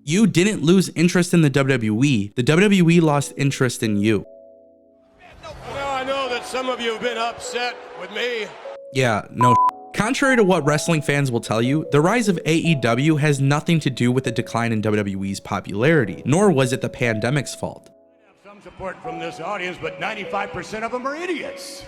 You didn't lose interest in the WWE. The WWE lost interest in you. Now I know that some of you have been upset with me. Yeah, no. Contrary to what wrestling fans will tell you, the rise of AEW has nothing to do with the decline in WWE's popularity, nor was it the pandemic's fault. I have some support from this audience, but 95% of them are idiots.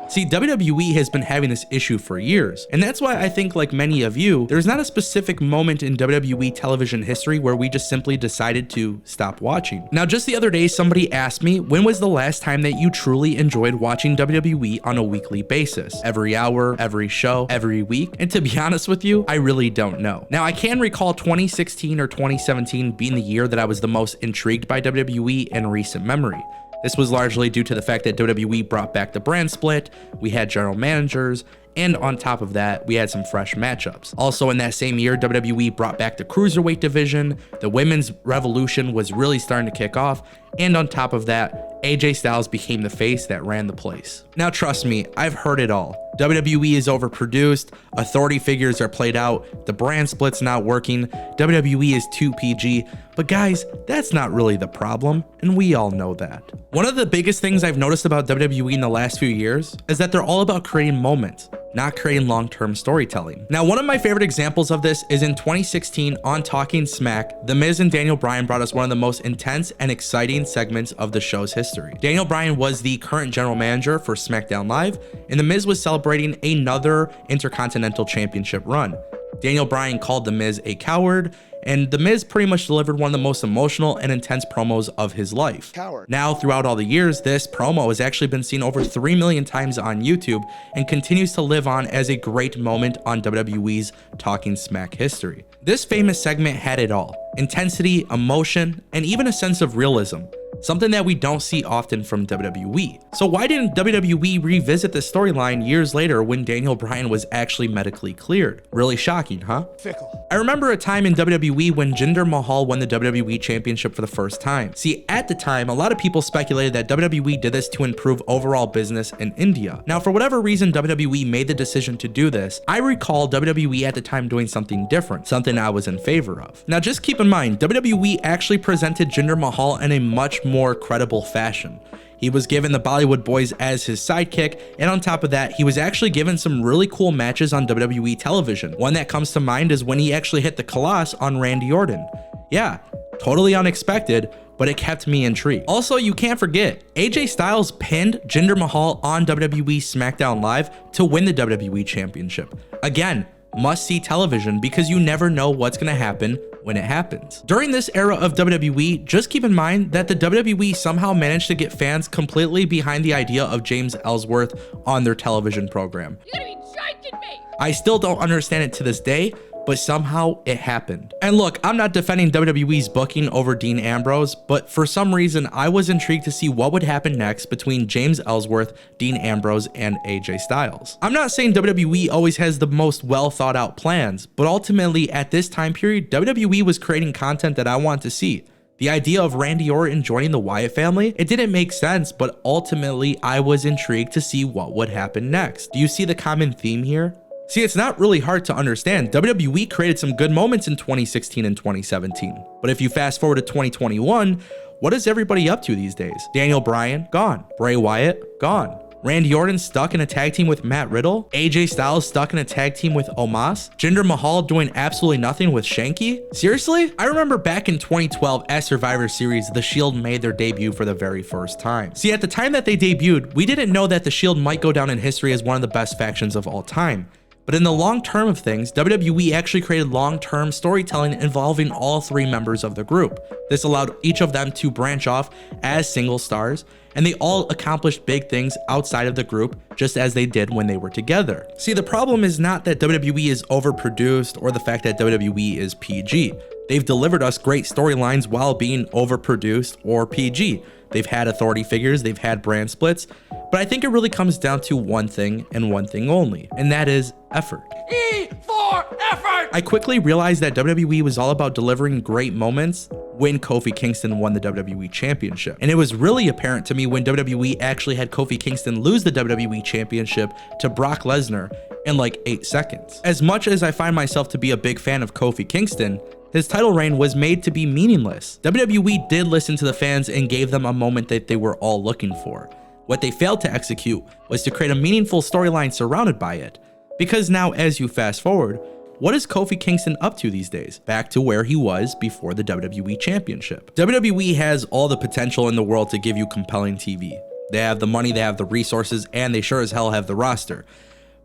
See, WWE has been having this issue for years, and that's why I think, like many of you, there's not a specific moment in WWE television history where we just simply decided to stop watching. Now, just the other day, somebody asked me, when was the last time that you truly enjoyed watching WWE on a weekly basis? Every hour, every show, every week? And to be honest with you, I really don't know. Now, I can recall 2016 or 2017 being the year that I was the most intrigued by WWE in recent memory. This was largely due to the fact that WWE brought back the brand split, we had general managers, and on top of that, we had some fresh matchups. Also in that same year, WWE brought back the cruiserweight division, the women's revolution was really starting to kick off, and on top of that, AJ Styles became the face that ran the place. Now trust me, I've heard it all. WWE is overproduced, authority figures are played out, the brand split's not working, WWE is too PG, but guys, that's not really the problem, and we all know that. One of the biggest things I've noticed about WWE in the last few years is that they're all about creating moments, not creating long-term storytelling. Now, one of my favorite examples of this is in 2016 on Talking Smack, The Miz and Daniel Bryan brought us one of the most intense and exciting segments of the show's history. Daniel Bryan was the current general manager for SmackDown Live, and The Miz was celebrating another Intercontinental Championship run. Daniel Bryan called The Miz a coward, and The Miz pretty much delivered one of the most emotional and intense promos of his life. Coward. Now, throughout all the years, this promo has actually been seen over 3 million times on YouTube and continues to live on as a great moment on WWE's Talking Smack history. This famous segment had it all: intensity, emotion, and even a sense of realism. Something that we don't see often from WWE. So why didn't WWE revisit the storyline years later when Daniel Bryan was actually medically cleared? Really shocking, huh? Fickle. I remember a time in WWE when Jinder Mahal won the WWE Championship for the first time. See, at the time, a lot of people speculated that WWE did this to improve overall business in India. Now, for whatever reason WWE made the decision to do this, I recall WWE at the time doing something different, something I was in favor of. Now, just keep in mind, WWE actually presented Jinder Mahal in a much more credible fashion. He was given the Bollywood Boys as his sidekick, and on top of that, he was actually given some really cool matches on WWE television. One that comes to mind is when he actually hit the Colossus on Randy Orton. Yeah, totally unexpected, but it kept me intrigued. Also, you can't forget, AJ Styles pinned Jinder Mahal on WWE SmackDown Live to win the WWE Championship. Again, must-see television because you never know what's gonna happen when it happens. During this era of WWE, just keep in mind that the WWE somehow managed to get fans completely behind the idea of James Ellsworth on their television program. You gotta be joking me! I still don't understand it to this day, but somehow it happened. And look, I'm not defending WWE's booking over Dean Ambrose, but for some reason, I was intrigued to see what would happen next between James Ellsworth, Dean Ambrose, and AJ Styles. I'm not saying WWE always has the most well thought out plans, but ultimately at this time period, WWE was creating content that I want to see. The idea of Randy Orton joining the Wyatt family, it didn't make sense, but ultimately I was intrigued to see what would happen next. Do you see the common theme here? See, it's not really hard to understand. WWE created some good moments in 2016 and 2017. But if you fast forward to 2021, what is everybody up to these days? Daniel Bryan, gone. Bray Wyatt, gone. Randy Orton stuck in a tag team with Matt Riddle. AJ Styles stuck in a tag team with Omos. Jinder Mahal doing absolutely nothing with Shanky. Seriously? I remember back in 2012 at Survivor Series, The Shield made their debut for the very first time. See, at the time that they debuted, we didn't know that The Shield might go down in history as one of the best factions of all time. But in the long term of things, WWE actually created long-term storytelling involving all 3 members of the group. This allowed each of them to branch off as single stars, and they all accomplished big things outside of the group, just as they did when they were together. See, the problem is not that WWE is overproduced or the fact that WWE is PG. They've delivered us great storylines while being overproduced or PG. They've had authority figures, they've had brand splits, but I think it really comes down to one thing and one thing only, and that is effort. E for effort! I quickly realized that WWE was all about delivering great moments when Kofi Kingston won the WWE Championship. And it was really apparent to me when WWE actually had Kofi Kingston lose the WWE Championship to Brock Lesnar in like 8 seconds. As much as I find myself to be a big fan of Kofi Kingston, His title reign was made to be meaningless. WWE did listen to the fans and gave them a moment that they were all looking for. What they failed to execute was to create a meaningful storyline surrounded by it. Because now, as you fast forward, what is Kofi Kingston up to these days? Back to where he was before the WWE Championship. WWE has all the potential in the world to give you compelling TV. They have the money, they have the resources, and they sure as hell have the roster.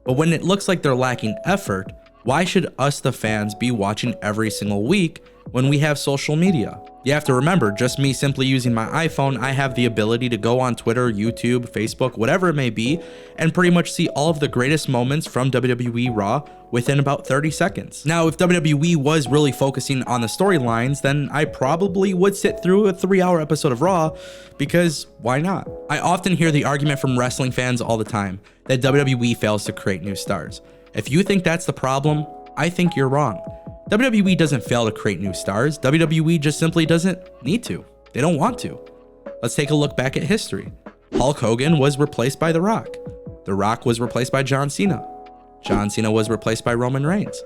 But when it looks like they're lacking effort, why should us, the fans, be watching every single week when we have social media? You have to remember, just me simply using my iPhone, I have the ability to go on Twitter, YouTube, Facebook, whatever it may be, and pretty much see all of the greatest moments from WWE Raw within about 30 seconds. Now, if WWE was really focusing on the storylines, then I probably would sit through a 3-hour episode of Raw, because why not? I often hear the argument from wrestling fans all the time that WWE fails to create new stars. If you think that's the problem, I think you're wrong. WWE doesn't fail to create new stars. WWE just simply doesn't need to. They don't want to. Let's take a look back at history. Hulk Hogan was replaced by The Rock. The Rock was replaced by John Cena. John Cena was replaced by Roman Reigns.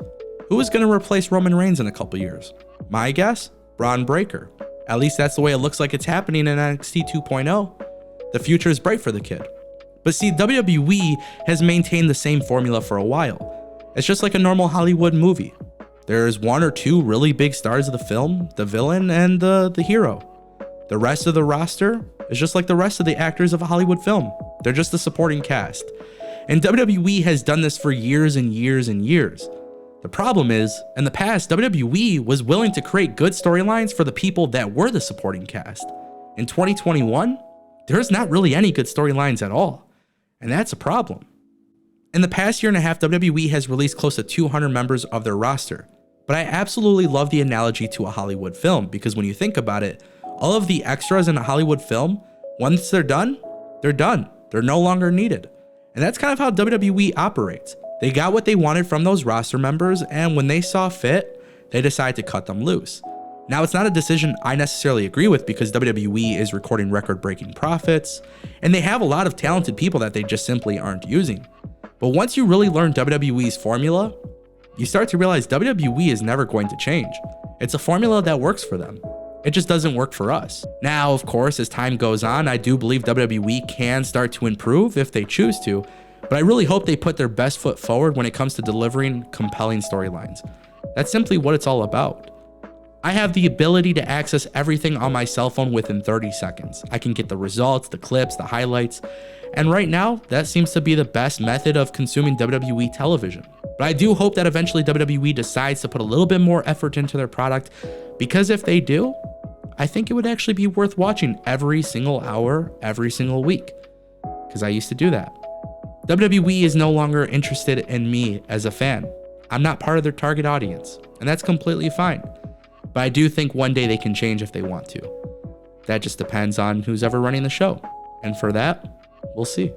Who is going to replace Roman Reigns in a couple years? My guess? Braun Breaker. At least that's the way it looks like it's happening in NXT 2.0. The future is bright for the kid. But see, WWE has maintained the same formula for a while. It's just like a normal Hollywood movie. There's 1 or 2 really big stars of the film, the villain and the hero. The rest of the roster is just like the rest of the actors of a Hollywood film. They're just the supporting cast. And WWE has done this for years and years and years. The problem is, in the past, WWE was willing to create good storylines for the people that were the supporting cast. In 2021, there's not really any good storylines at all. And that's a problem. In the past year and a half, WWE has released close to 200 members of their roster. But I absolutely love the analogy to a Hollywood film, because when you think about it, all of the extras in a Hollywood film, once they're done, they're done. They're no longer needed. And that's kind of how WWE operates. They got what they wanted from those roster members, and when they saw fit, they decided to cut them loose. Now, it's not a decision I necessarily agree with, because WWE is recording record-breaking profits, and they have a lot of talented people that they just simply aren't using. But once you really learn WWE's formula, you start to realize WWE is never going to change. It's a formula that works for them. It just doesn't work for us. Now, of course, as time goes on, I do believe WWE can start to improve if they choose to, but I really hope they put their best foot forward when it comes to delivering compelling storylines. That's simply what it's all about. I have the ability to access everything on my cell phone within 30 seconds. I can get the results, the clips, the highlights, and right now, that seems to be the best method of consuming WWE television. But I do hope that eventually WWE decides to put a little bit more effort into their product, because if they do, I think it would actually be worth watching every single hour, every single week, because I used to do that. WWE is no longer interested in me as a fan. I'm not part of their target audience, and that's completely fine. But I do think one day they can change if they want to. That just depends on who's ever running the show. And for that, we'll see.